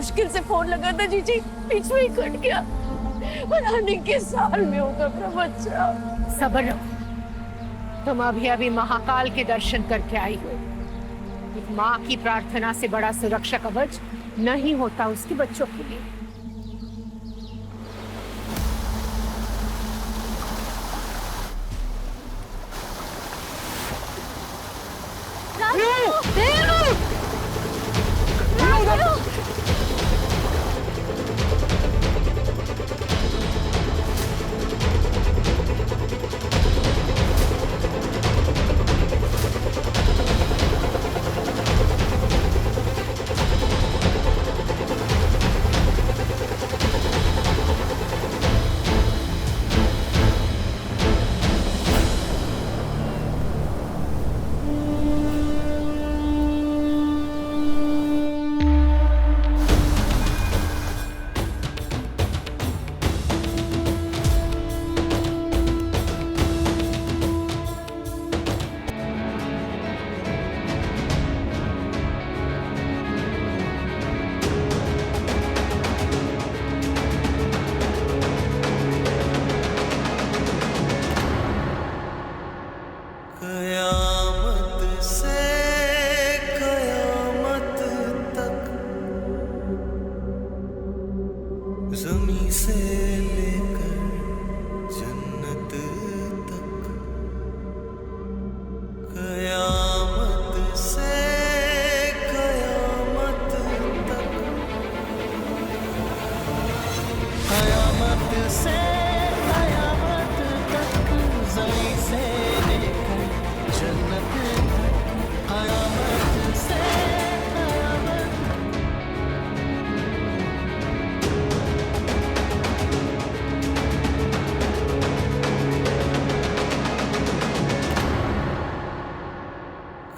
मुश्किल से फोन लगा था जीजी, बीच में ही कट गया। पता नहीं किस साल में होगा अपना बच्चा। सब्र रखो, तुम अभी अभी महाकाल के दर्शन करके आई हो। एक माँ की प्रार्थना से बड़ा सुरक्षा कवच नहीं होता उसके बच्चों के लिए। कयामत से कयामत तक, ज़मीं से लेकर जन्नत तक, कयामत से कयामत तक, कयामत से कयामत तक, ज़मीं से लेकर जन्नत तक, कयामत से कयामत।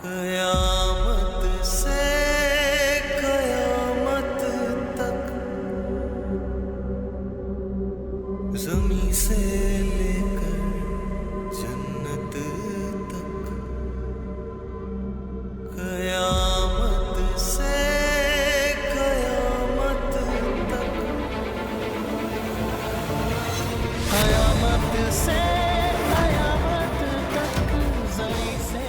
कयामत से कयामत तक, ज़मीं से लेकर जन्नत तक, कयामत से कयामत तक, कयामत से कयामत तक, ज़मीं से।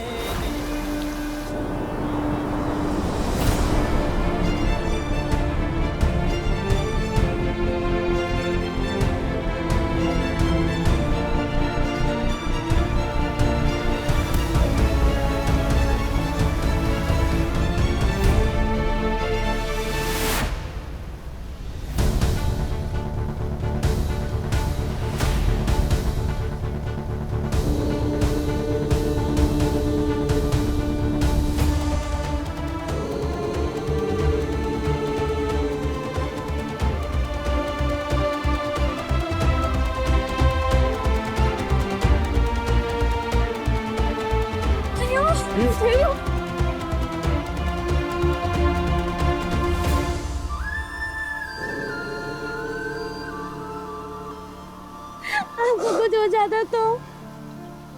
आपको कुछ हो जाता तो?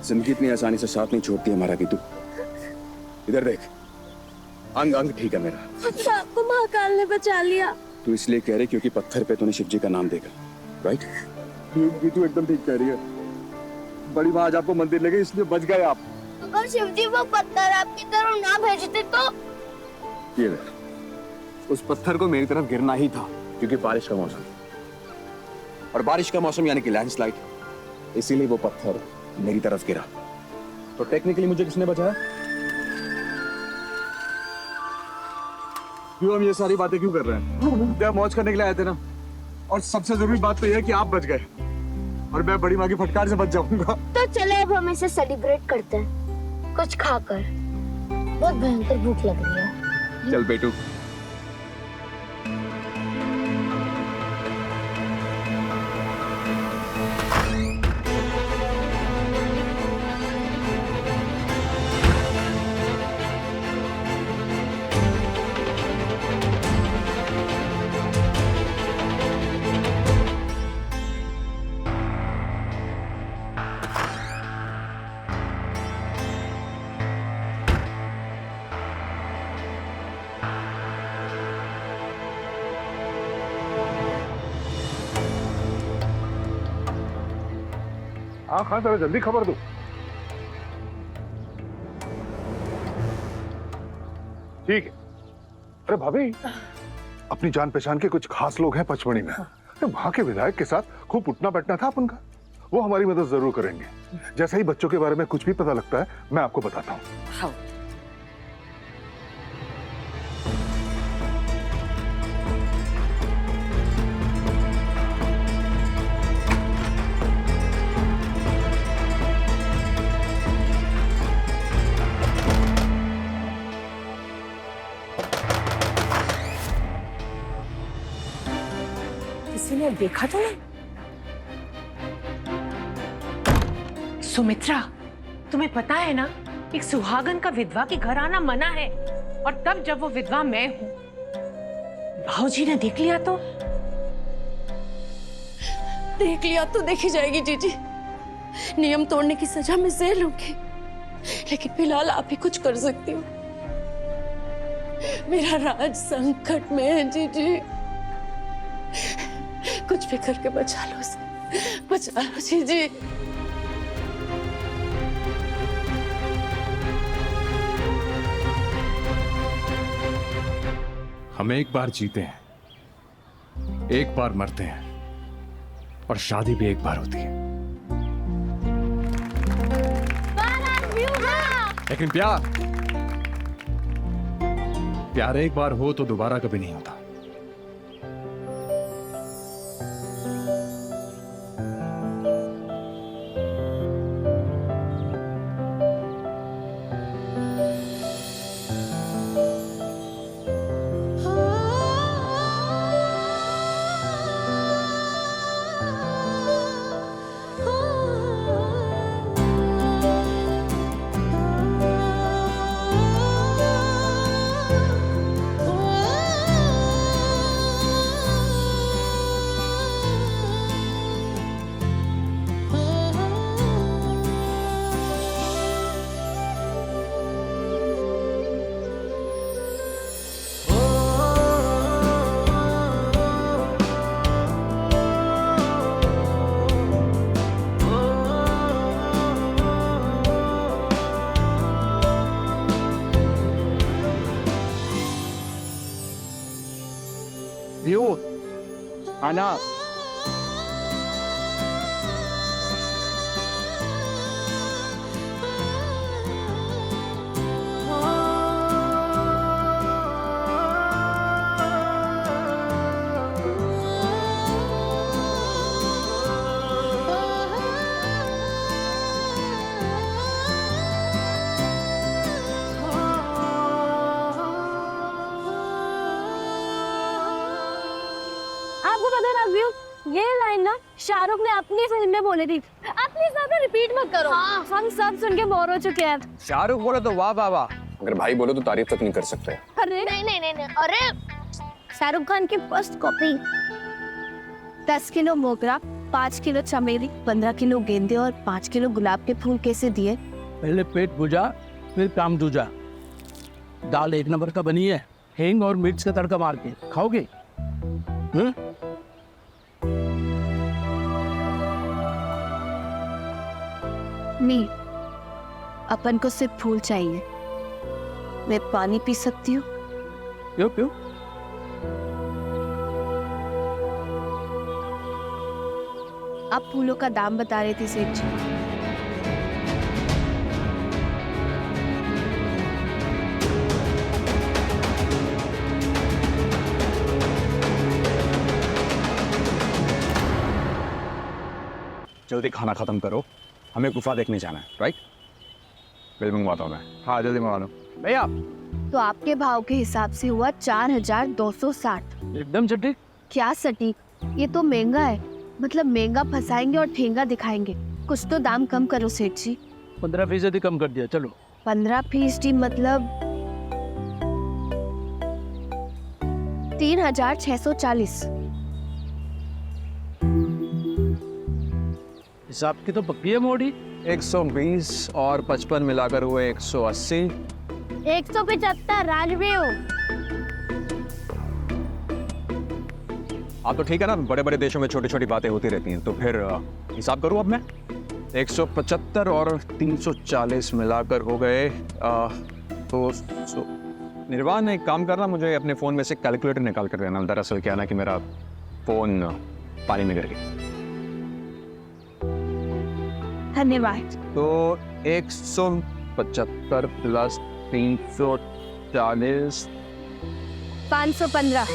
जिंदगी इतनी आसानी से साथ नहीं छोड़ती हमारा भी। तू इधर देख, अंग अंग ठीक है मेरा। अच्छा, आपको महाकाल ने बचा लिया। तू इसलिए कह रही क्योंकि पत्थर पे तूने शिव जी का नाम देखा, राइट? ये तू एकदम ठीक कह रही है। बड़ी माँ आज आपको मंदिर ले गई इसलिए बच गए आप। अगर शिवजी वो पत्थर आपकी तरफ ना भेजते तो? ये देख, उस पत्थर को मेरी तरफ गिरना ही था क्योंकि बारिश का मौसम, और बारिश का मौसम यानी कि लैंडस्लाइड, इसीलिए वो पत्थर मेरी तरफ गिरा। तो टेक्निकली मुझे किसने बचाया? क्यों हम ये सारी बातें क्यों कर रहे हैं? क्या मौज करने के लिए आए थे ना। और सबसे जरूरी बात तो यह है कि आप बच गए और मैं बड़ी माँ की फटकार से बच जाऊंगा। तो चले अब हम इसे सेलिब्रेट करते हैं कुछ खाकर। बहुत भयंकर भूख लग रही है। चल बेटू। हाँ जरा जल्दी खबर दो। ठीक है। अरे भाभी, अपनी जान पहचान के कुछ खास लोग हैं पचमढ़ी में। वहां के विधायक के साथ खूब उठना बैठना था अपन का। वो हमारी मदद जरूर करेंगे। जैसे ही बच्चों के बारे में कुछ भी पता लगता है मैं आपको बताता हूँ। हाँ। किसी ने देखा तो नहीं? सुमित्रा, तुम्हें पता है ना, एक सुहागन का विधवा के घर आना मना है, और तब जब वो विधवा मैं हूं, भाऊजी ने देख लिया तो? देख लिया तो देखी जाएगी जीजी। नियम तोड़ने की सजा मैं जेल लूंगी, लेकिन फिलहाल आप ही कुछ कर सकती हो। मेरा राज संकट में है जीजी, कुछ भी करके बचा लो उसे, बचा लो जीजी। हम एक बार जीते हैं, एक बार मरते हैं, और शादी भी एक बार होती है। लेकिन प्यार एक बार हो तो दोबारा कभी नहीं होता। आना। आपको पता है राघव, ये लाइन ना शाहरुख ने अपनी फिल्म में बोली थी। अपनी हिसाब से रिपीट मत करो। हाँ। हम सब सुन के बोर हो चुके हैं। शाहरुख बोले तो वाह वाह वाह। अगर भाई बोलो तो तारीफ तक नहीं कर सकते। अरे नहीं, अरे शाहरुख खान की फर्स्ट कॉपी। 10 किलो मोगरा, 5 किलो चमेली, 15 किलो गेंदे और 5 किलो गुलाब के फूल कैसे दिए? पहले पेट बुझा फिर काम दूजा। दाल 1 नंबर का बनी है, हींग और मिर्च का तड़का मार के खाओगे? नहीं, अपन को सिर्फ फूल चाहिए। मैं पानी पी सकती हूँ? पियो पियो। आप फूलों का दाम बता रहे थे सेठ जी। जल्दी खाना खत्म करो, हमें गुफा देखने जाना है। राइट, बिल मंगवाता हूँ मैं। हाँ जल्दी मंगवा लो भैया। तो आपके भाव के हिसाब से हुआ 4260। एकदम सटीक। क्या सटीक? ये तो महंगा है। मतलब महंगा फंसाएंगे और ठेंगा दिखाएंगे। कुछ तो दाम कम करो सेठ जी। 15% कम कर दिया। चलो 15% मतलब 3640। हिसाब की तो पक्की है मोड़ी। 120 और 55 मिलाकर हुए 180। 175 राजवीर। आप तो ठीक है ना, बड़े बड़े देशों में छोटी छोटी बातें होती रहती हैं। तो फिर हिसाब करूँ अब मैं? 175 और 340 मिलाकर हो गए तो निर्वाण, एक काम करना, मुझे अपने फ़ोन में से कैलकुलेटर निकाल कर देना। दरअसल क्या ना कि मेरा फ़ोन पानी में गिर गया। धन्यवाद। तो 175 प्लस 340 515।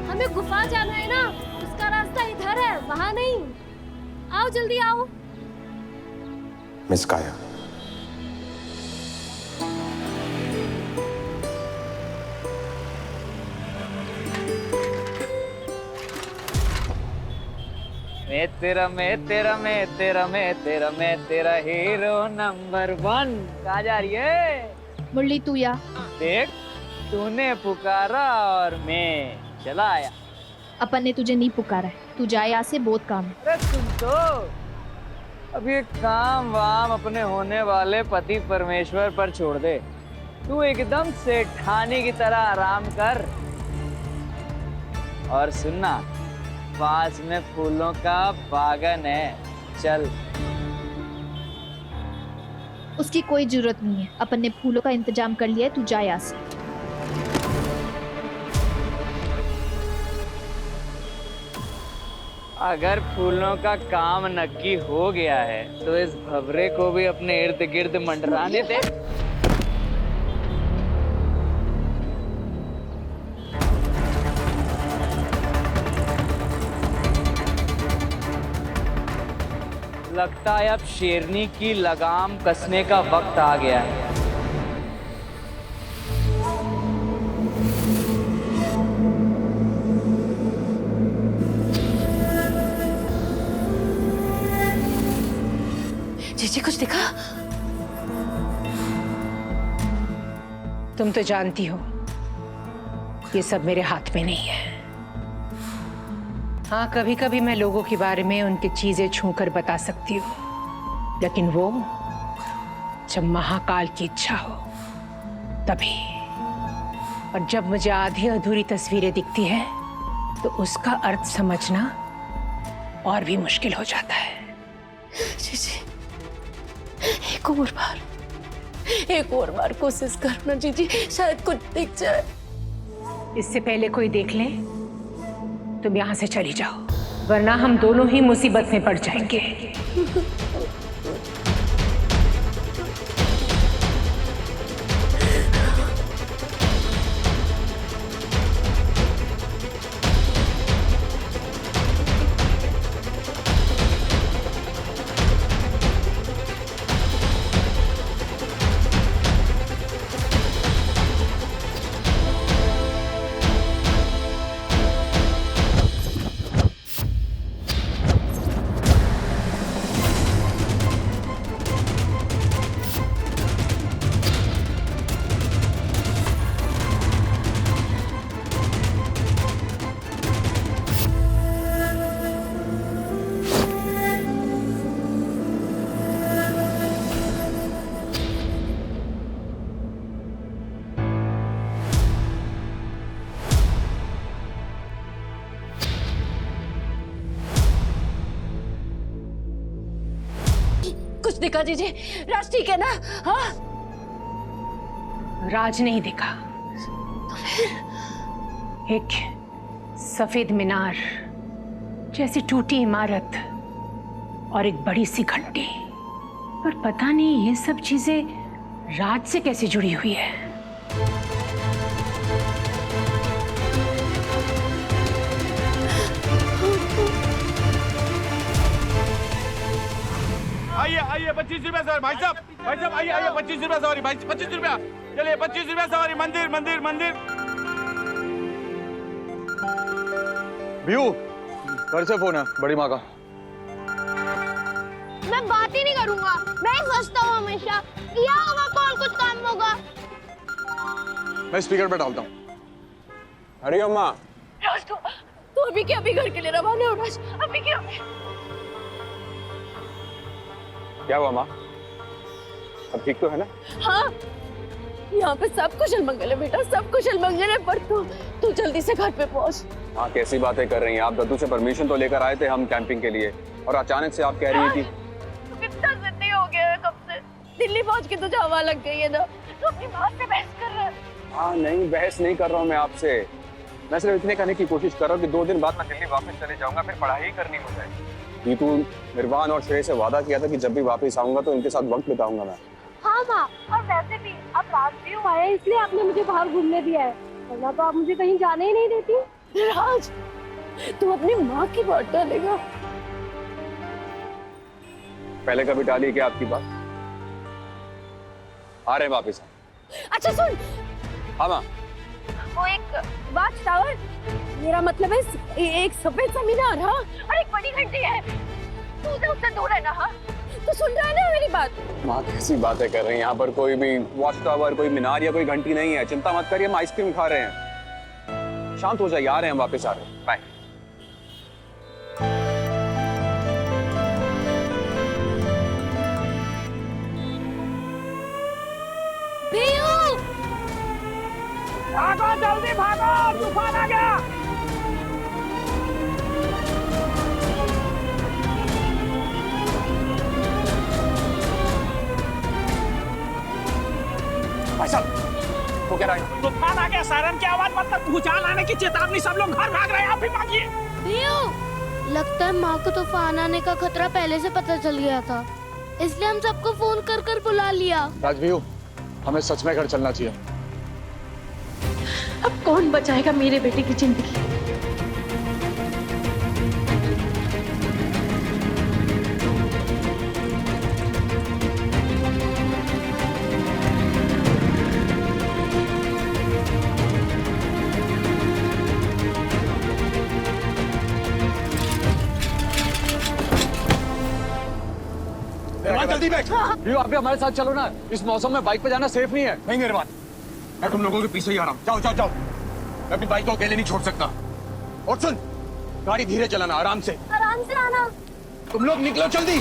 हमें गुफा जाना है ना, उसका रास्ता इधर है, वहां नहीं। आओ जल्दी आओ। मिस काया, मैं तेरा हीरो नंबर 1। कहाँ जा रही है? मुरली तू या देख, तूने पुकारा और मैं चला आया। अपन ने तुझे नहीं पुकारा है, तू जा यहाँ से, बहुत काम है। अरे सुन तो, अब ये काम वाम अपने होने वाले पति परमेश्वर पर छोड़ दे। तू एकदम सेठानी की तरह आराम कर। और सुनना, पास में फूलों का बागान है, चल। उसकी कोई जरूरत नहीं है, अपन ने फूलों का इंतजाम कर लिया है, तू जा यहाँ से। अगर फूलों का काम नक्की हो गया है तो इस भवरे को भी अपने इर्द गिर्द मंडराने दे। लगता है अब शेरनी की लगाम कसने का वक्त आ गया है। जीजी कुछ दिखा? तुम तो जानती हो ये सब मेरे हाथ में नहीं है। हाँ, कभी कभी मैं लोगों के बारे में उनकी चीजें छूकर बता सकती हूँ, लेकिन वो जब महाकाल की इच्छा हो तभी। और जब मुझे आधी अधूरी तस्वीरें दिखती है तो उसका अर्थ समझना और भी मुश्किल हो जाता है। जीजी, एक और बार कोशिश करना जीजी, शायद कुछ दिख जाए। इससे पहले कोई देख ले, तुम यहाँ से चली जाओ, वरना हम दोनों ही मुसीबत में पड़ जाएंगे। कुछ दिखा जीजी, राज ठीक है ना? हाँ राज नहीं दिखा। एक सफेद मीनार जैसी टूटी इमारत और एक बड़ी सी घंटी, पर पता नहीं ये सब चीजें राज से कैसे जुड़ी हुई है। आइए आइए 25 रुपया सवारी भाई साहब आइए आइए 25 रुपया सवारी भाई 25 रुपया, चलिए 25 रुपया सवारी। मंदिर मंदिर मंदिर। व्यू घर से फोन है बड़ी माँ का। मैं बात ही नहीं करूंगा, मैं ही फंसता हूँ हमेशा। किया होगा कॉल, कुछ काम होगा। मैं स्पीकर पे डालता हूँ। अरे अम्मा राज तू अभी के अभी घर के लिए रवाना हो। राज अभी के अभी। क्या हुआ माँ, अब ठीक तो है ना? हाँ, यहाँ पे सब कुशल मंगल है बेटा, सब कुशल मंगल है। पर तू जल्दी से घर पे पहुँच। हाँ कैसी बातें कर रही हैं आप? दद्दू से परमिशन तो लेकर आए थे हम कैंपिंग के लिए, और अचानक से आप कह रही हैं कि तू कितना जिद्दी हो गया है कब से। दिल्ली पहुँच के तुझे हवा लग गई है ना, तू अपनी माँ से बहस कर रहा है। हाँ नहीं, बहस नहीं कर रहा हूँ मैं आपसे। मैं सिर्फ इतने कहने की कोशिश कर रहा हूँ कि 2 दिन बाद मैं दिल्ली वापस चले जाऊंगा, फिर पढ़ाई करनी हो जाएगी। नीतू, निर्वाण और श्रेय से वादा किया था कि जब भी वापस आऊंगा तो इनके साथ वक्त बिताऊंगा मैं। हाँ माँ, और वैसे भी अब रात भी हुआ है, इसलिए आपने मुझे बाहर घूमने दिया है, वरना तो आप मुझे कहीं जाने ही नहीं देती। राज तू अपनी माँ की बात डालेगा। पहले कभी टाली क्या आपकी बात? आ रहे हैं वापस। अच्छा सुन, हाँ माँ। वो एक वाच टावर, मेरा मतलब है एक सफेद सा मीनार, हाँ, और एक बड़ी घंटी है। तू उससे दूर है ना? हाँ, तो सुन रहा है ना मेरी बात? माँ कैसी बातें कर रही हैं? यहाँ पर कोई भी वॉच टावर, कोई मीनार या कोई घंटी नहीं है। चिंता मत करिए, हम आइसक्रीम खा रहे हैं। शांत हो जाइए, आ रहे हैं हम वापस, आ रहे हैं। बाय। भागो जल्दी भागो, तूफान आ गया। भाई साहब वो कह रहा है तूफान आ गया, सायरन की आवाज, मतलब भूचाल आने की चेतावनी। सब लोग घर भाग रहे हैं, आप भी भागिए। लगता है माँ को तूफान आने का खतरा पहले से पता चल गया था, इसलिए हम सबको फोन कर कर बुला लिया। राजवीर, हमें सच में घर चलना चाहिए। अब कौन बचाएगा मेरे बेटे की जिंदगी? जल्दी बैठ। आप भी हमारे साथ चलो ना, इस मौसम में बाइक पे जाना सेफ नहीं है। नहीं निर्वाण, मैं तुम लोगों के पीछे ही आ रहा हूँ। जाओ जाओ जाओ, मैं अपनी बाइक को अकेले नहीं छोड़ सकता। और सुन, गाड़ी धीरे चलाना, आराम से। आराम से आना। तुम लोग निकलो जल्दी।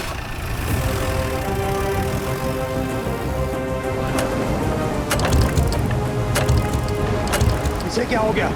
इसे क्या हो गया?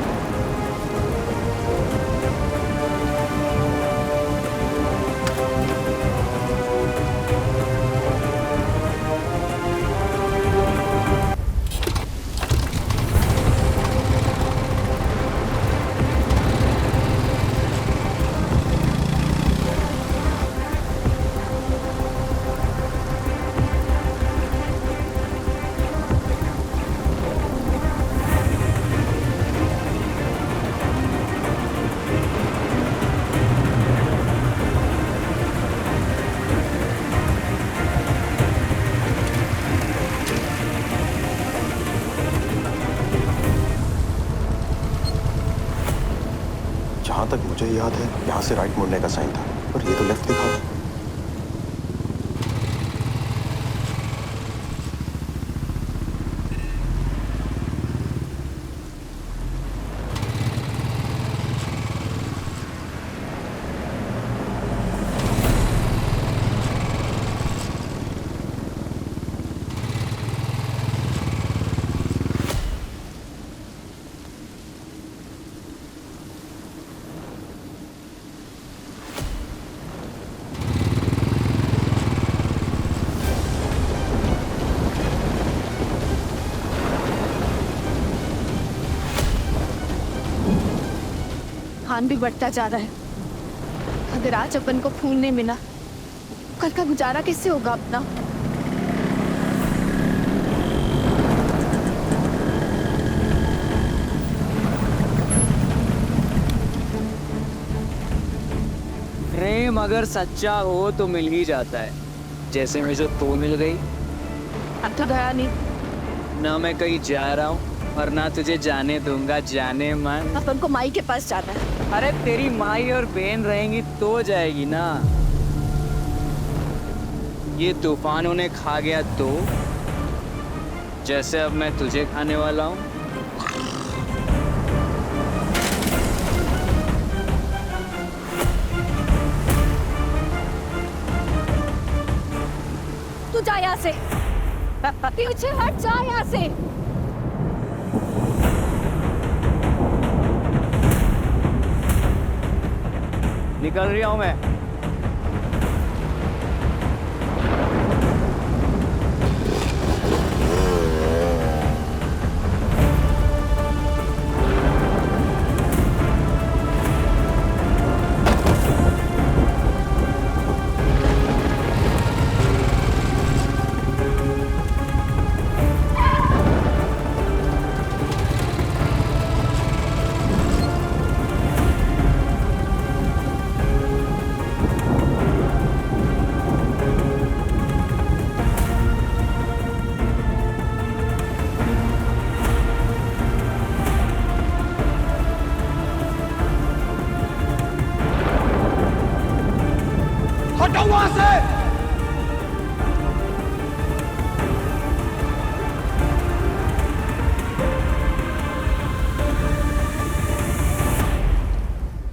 जहाँ तक मुझे याद है यहाँ से राइट मुड़ने का साइन था, पर ये तो लेफ्ट दिखा रहा है। तूफान भी बढ़ता जा रहा है। अगर आज अपन को फूल नहीं मिला, कल का गुजारा कैसे होगा अपना? प्रेम अगर सच्चा हो तो मिल ही जाता है, जैसे मुझे तो मिल गई। अब तो गया नहीं। ना मैं कहीं जा रहा हूँ और ना तुझे जाने दूंगा, जाने मन। अपन को माई के पास जाना है। अरे तेरी माई और बहन रहेंगी तो जाएगी ना। ये तूफान उन्हें खा गया तो, जैसे अब मैं तुझे खाने वाला हूँ। तू जा यहाँ से। पीछे हट, जा यहाँ से। निकल रहा हूँ मैं।